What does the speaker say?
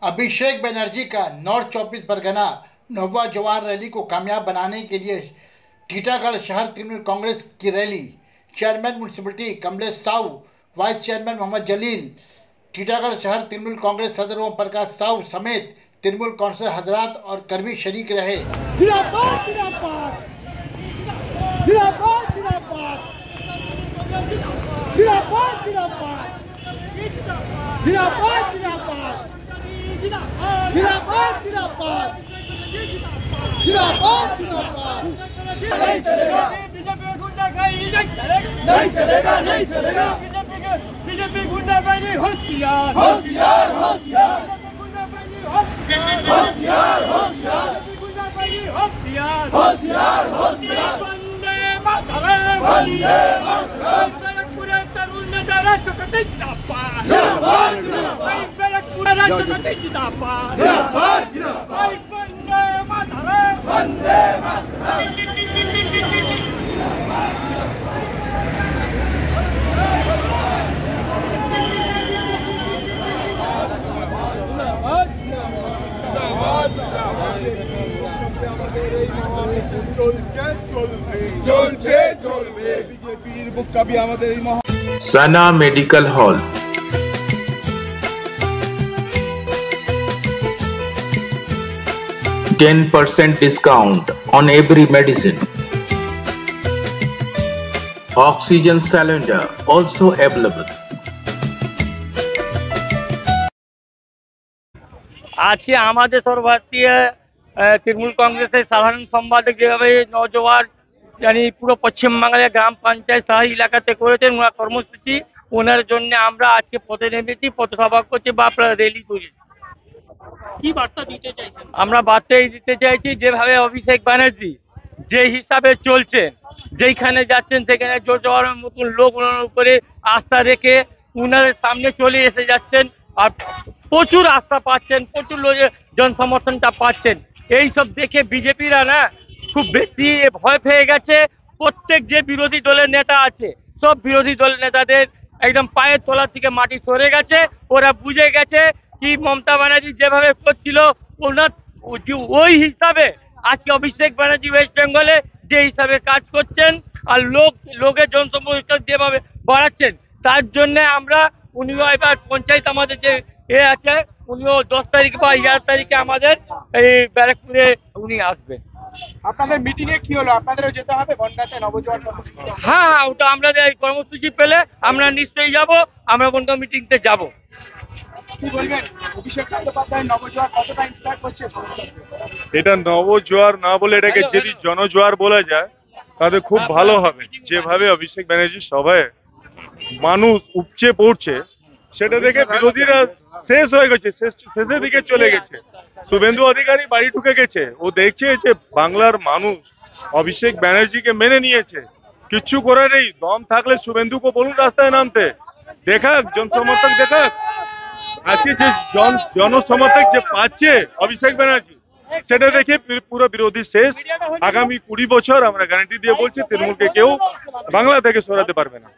अभिषेक बनर्जी का नॉर्थ 24 परगना नौवा जवार रैली को कामयाब बनाने के लिए टीटागढ़ शहर तृणमूल कांग्रेस की रैली। Chairman municipality Kamlesh Sahu, vice chairman Mohammad Jalil, Titagarh शहर तृणमूल कांग्रेस सदर ओम प्रकाश साहू समेत तृणमूल काउंसिलर हजरात और कर्मी शरीक रहे। नहीं चलेगा, बीजेपी गुंडागर्दी नहीं चलेगा, नहीं चलेगा। बीजेपी गुंडागर्दी होशियार, होशियार, होशियार, होशियार, होशियार, गुंडागर्दी होशियार, होशियार, होशियार। वंदे मातरम, वंदे मातरम। पूरे तरुण नजारा चकते जिंदाबाद, जिंदाबाद, जिंदाबाद। पूरा चकते जिंदाबाद, जिंदाबाद, जिंदाबाद। Vande Mataram, Vande Mataram. Sana Medical Hall, 10% discount on every medicine. Oxygen cylinder also available. আজকে আমাদের সর্বভারতীয় তৃণমূল কংগ্রেসের সাধারণ সম্পাদক যেভাবে নওজোয়ার পুরো পশ্চিমবাংলার গ্রাম পঞ্চায়েত শহর এলাকাতে করেছেন ওনার কর্মসূচি, ওনার জন্য আমরা আজকে পথে নেমেছি, পথসভা করছি বা র্যালি করেছি। কি বার্তা দিতে চাইছেন? আমরা বার্তা দিতে চাইছি যেভাবে অভিষেক ব্যানার্জি যে হিসাবে চলছেন, যেখানে যাচ্ছেন সেখানে জোর জওয়ার মতন লোক ওনার উপরে আস্থা রেখে ওনার সামনে চলে এসে যাচ্ছেন আর প্রচুর আস্থা পাচ্ছেন, প্রচুর জনসমর্থনটা পাচ্ছেন। এইসব দেখে বিজেপিরা না খুব বেশি ভয় পেয়ে গেছে। প্রত্যেক যে বিরোধী দলের নেতা আছে সব বিরোধী দলের নেতাদের একদম পায়ের তলা থেকে মাটি সরে গেছে। ওরা বুঝে গেছে কি মমতা ব্যানার্জি যেভাবে করছিল ওনার ওই হিসাবে আজকে অভিষেক ব্যানার্জি ওয়েস্ট বেঙ্গলে যে হিসাবে কাজ করছেন আর লোকের জনসমর্থন যেভাবে বাড়াচ্ছেন, তার জন্য আমরা উনিও এবার পঞ্চায়েত আমাদের যে আছে উনিও 10 তারিখ বা 11 তারিখে আমাদের এই ব্যারাকপুরে উনি আসবেন। আপনাদের মিটিং এ কি হলো? আপনাদেরও যেতে হবে বনগাঁতে নবজোয়ার কর্মসূচি? হ্যাঁ, ওটা আমরা কর্মসূচি পেলে আমরা নিশ্চয়ই যাব, আমরা বনগাঁ মিটিংতে যাব। কি বলবেন অভিষেক বন্দ্যোপাধ্যায় নবজোয়ার কতটা ইন্সপায়ার করছে? এটা নবজোয়ার না বলে এটাকে যদি জনজোয়ার বলা যায় তাহলে খুব ভালো হবে। যেভাবে অভিষেক ব্যানার্জি সভায় মানুষ উপচে পড়ছে সেটা দেখে বিরোধীরা শেষ হয়ে গেছে, শেষের দিকে চলে গেছে। শুভেন্দু অধিকারী বাড়ি ঢুকে গেছে, ও দেখছে যে বাংলার মানুষ অভিষেক ব্যানার্জিকে মেনে নিয়েছে, কিচ্ছু করে নেই। দম থাকলে শুভেন্দুকে বলুন রাস্তায় নামতে, দেখাক জনসমর্থক, দেখাক আজকে যে জনসমর্থক যে পাচ্ছে অভিষেক ব্যানার্জি, সেটা দেখে পুরো বিরোধী শেষ। আগামী 20 বছর আমরা গ্যারান্টি দিয়ে বলছি তৃণমূলকে কেউ বাংলা থেকে সরাতে পারবে না।